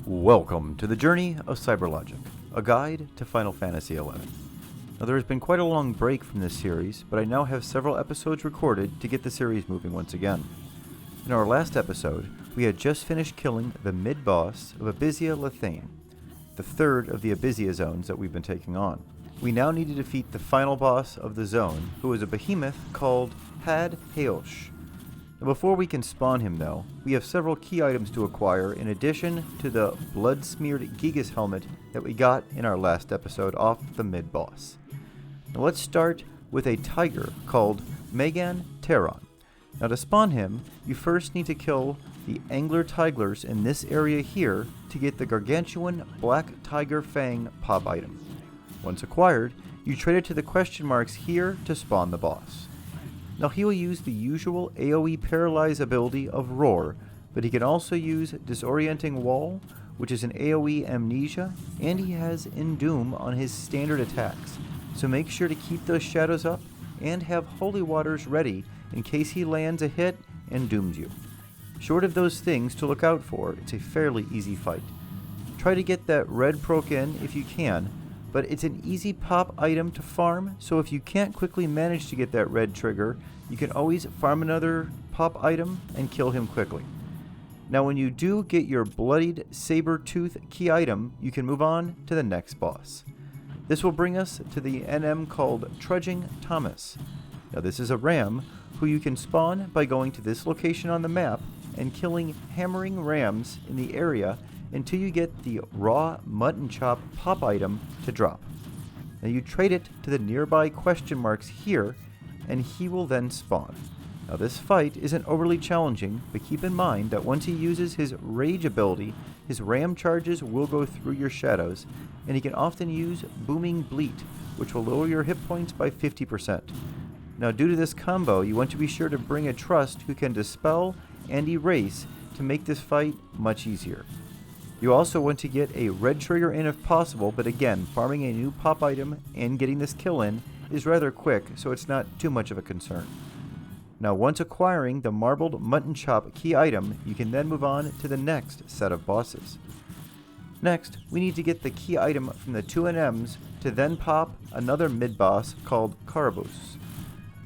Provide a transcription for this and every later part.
Welcome to the journey of CyberLogic, a guide to Final Fantasy XI. Now there has been quite a long break from this series, but I now have several episodes recorded to get the series moving once again. In our last episode, we had just finished killing the mid-boss of Abyssea-La Theine, the third of the Abyssea zones that we've been taking on. We now need to defeat the final boss of the zone, who is a behemoth called Hadhayosh. Now before we can spawn him though, we have several key items to acquire in addition to the blood-smeared Gigas helmet that we got in our last episode off the mid-boss. Now let's start with a tiger called Megantereon. Now to spawn him, you first need to kill the angler tiglers in this area here to get the gargantuan black tiger fang pop item. Once acquired, you trade it to the question marks here to spawn the boss. Now he will use the usual AoE paralyze ability of Roar, but he can also use Disorienting Wall, which is an AoE amnesia, and he has Endoom on his standard attacks, so make sure to keep those shadows up and have Holy Waters ready in case he lands a hit and dooms you. Short of those things to look out for, it's a fairly easy fight. Try to get that red proc in if you can, but it's an easy pop item to farm, so if you can't quickly manage to get that red trigger, you can always farm another pop item and kill him quickly. Now when you do get your bloodied saber tooth key item, you can move on to the next boss. This will bring us to the NM called Trudging Thomas. Now this is a ram who you can spawn by going to this location on the map and killing hammering rams in the area until you get the raw mutton chop pop item to drop. Now you trade it to the nearby question marks here, and he will then spawn. Now this fight isn't overly challenging, but keep in mind that once he uses his rage ability, his ram charges will go through your shadows, and he can often use Booming Bleat, which will lower your hit points by 50%. Now due to this combo, you want to be sure to bring a trust who can dispel and erase to make this fight much easier. You also want to get a red trigger in if possible, but again, farming a new pop item and getting this kill in is rather quick, so it's not too much of a concern. Now once acquiring the marbled mutton chop key item, you can then move on to the next set of bosses. Next, we need to get the key item from the 2 NMs to then pop another mid-boss called Carabosse.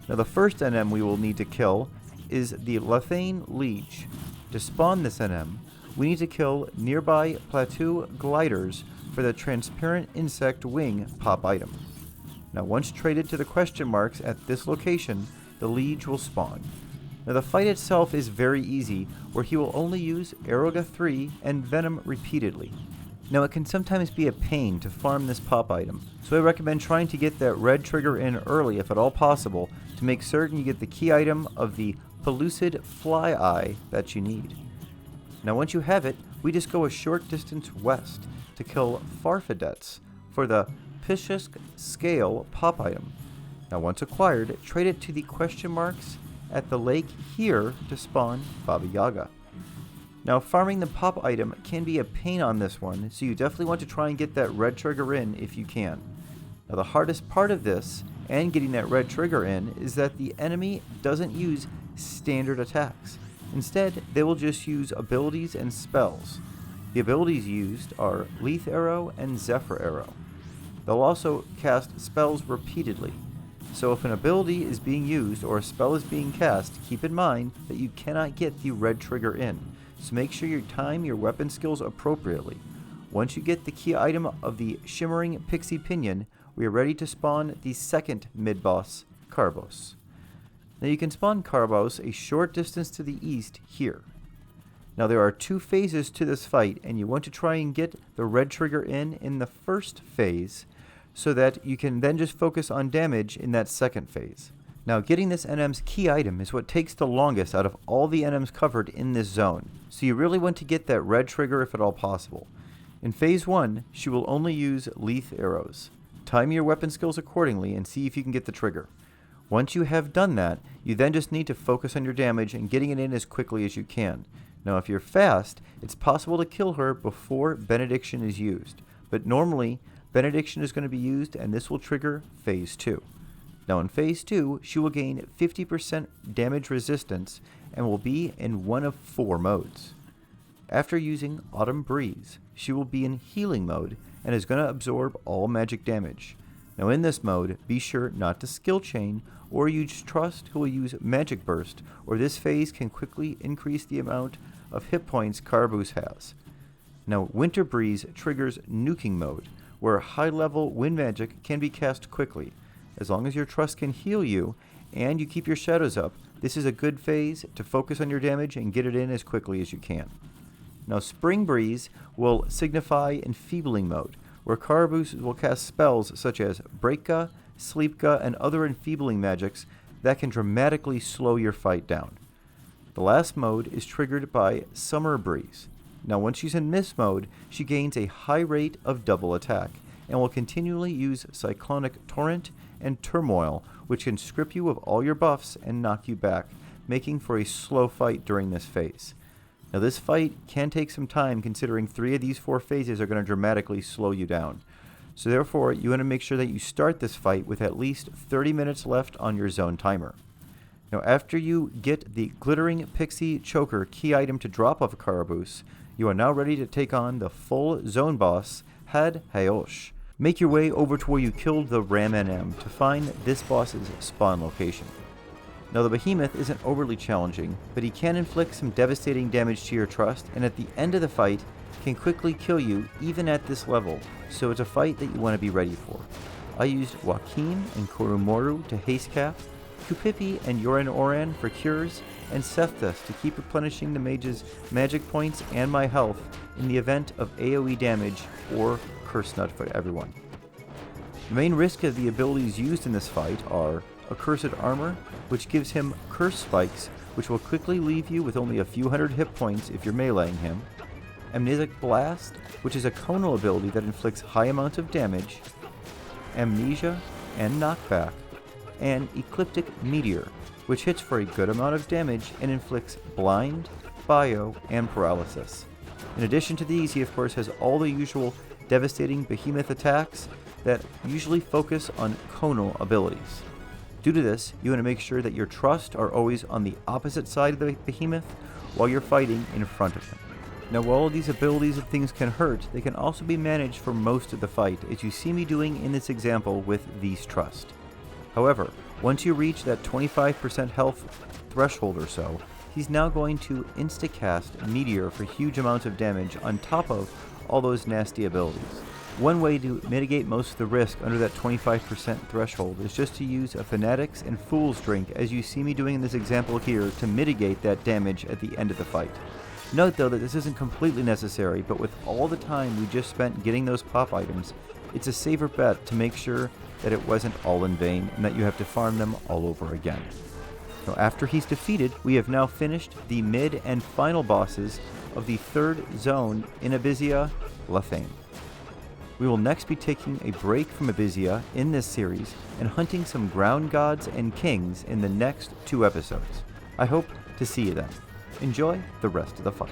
Now the first NM we will need to kill is the La Theine Liege. To spawn this NM, we need to kill nearby plateau gliders for the transparent insect wing pop item. Now once traded to the question marks at this location, the Liege will spawn. Now the fight itself is very easy, where he will only use Aeroga 3 and Venom repeatedly. Now it can sometimes be a pain to farm this pop item, so I recommend trying to get that red trigger in early if at all possible to make certain you get the key item of the Pellucid Fly Eye that you need. Now once you have it, we just go a short distance west to kill Farfadets for the Pishusk Scale pop item. Now once acquired, trade it to the question marks at the lake here to spawn Baba Yaga. Now farming the pop item can be a pain on this one, so you definitely want to try and get that red trigger in if you can. Now the hardest part of this, and getting that red trigger in, is that the enemy doesn't use standard attacks. Instead, they will just use abilities and spells. The abilities used are Leaf Arrow and Zephyr Arrow. They'll also cast spells repeatedly. So if an ability is being used or a spell is being cast, keep in mind that you cannot get the red trigger in. So make sure you time your weapon skills appropriately. Once you get the key item of the Shimmering Pixie Pinion, we are ready to spawn the second mid-boss, Carabosse. Now you can spawn Carabosse a short distance to the east here. Now there are 2 phases to this fight, and you want to try and get the red trigger in the first phase so that you can then just focus on damage in that second phase. Now getting this NM's key item is what takes the longest out of all the NMs covered in this zone, so you really want to get that red trigger if at all possible. In phase 1, she will only use Leaf Arrows. Time your weapon skills accordingly and see if you can get the trigger. Once you have done that, you then just need to focus on your damage and getting it in as quickly as you can. Now if you're fast, it's possible to kill her before Benediction is used, but normally Benediction is going to be used and this will trigger phase 2. Now in phase 2, she will gain 50% damage resistance and will be in one of 4 modes. After using Autumn Breeze, she will be in healing mode and is going to absorb all magic damage. Now in this mode, be sure not to skill chain or use Trust, who will use Magic Burst, or this phase can quickly increase the amount of hit points Carabosse has. Now Winter Breeze triggers nuking mode, where high level wind magic can be cast quickly. As long as your Trust can heal you and you keep your shadows up, this is a good phase to focus on your damage and get it in as quickly as you can. Now Spring Breeze will signify enfeebling mode, where Carabosse will cast spells such as Breaka, Sleepka, and other enfeebling magics that can dramatically slow your fight down. The last mode is triggered by Summer Breeze. Now once she's in Mist mode, she gains a high rate of double attack, and will continually use Cyclonic Torrent and Turmoil, which can strip you of all your buffs and knock you back, making for a slow fight during this phase. Now this fight can take some time, considering 3 of these 4 phases are going to dramatically slow you down. So therefore, you want to make sure that you start this fight with at least 30 minutes left on your zone timer. Now after you get the Glittering Pixie Choker key item to drop off of Carabosse, you are now ready to take on the full zone boss, Hadhayosh. Make your way over to where you killed the Ram-NM to find this boss's spawn location. Now the Behemoth isn't overly challenging, but he can inflict some devastating damage to your Trust, and at the end of the fight can quickly kill you even at this level, so it's a fight that you want to be ready for. I used Joaquin and Koromoru to haste cap, Kupipi and Yoran Oran for cures, and Seththus to keep replenishing the mage's magic points and my health in the event of AoE damage or Curse Nut for everyone. The main risk of the abilities used in this fight are Accursed Armor, which gives him Curse Spikes, which will quickly leave you with only a few hundred hit points if you're meleeing him, Amnesic Blast, which is a conal ability that inflicts high amounts of damage, Amnesia and Knockback, and Ecliptic Meteor, which hits for a good amount of damage and inflicts Blind, Bio, and Paralysis. In addition to these, he of course has all the usual devastating Behemoth attacks that usually focus on conal abilities. Due to this, you want to make sure that your Trust are always on the opposite side of the Behemoth while you're fighting in front of him. Now while all these abilities and things can hurt, they can also be managed for most of the fight, as you see me doing in this example with these Trust. However, once you reach that 25% health threshold or so, he's now going to insta-cast Meteor for huge amounts of damage on top of all those nasty abilities. One way to mitigate most of the risk under that 25% threshold is just to use a Fanatics and Fool's Drink, as you see me doing in this example here, to mitigate that damage at the end of the fight. Note though that this isn't completely necessary, but with all the time we just spent getting those pop items, it's a safer bet to make sure that it wasn't all in vain and that you have to farm them all over again. Now after he's defeated, we have now finished the mid and final bosses of the 3rd zone in Abyssea-La Theine. We will next be taking a break from Abyssea in this series and hunting some ground gods and kings in the next 2 episodes. I hope to see you then. Enjoy the rest of the fight.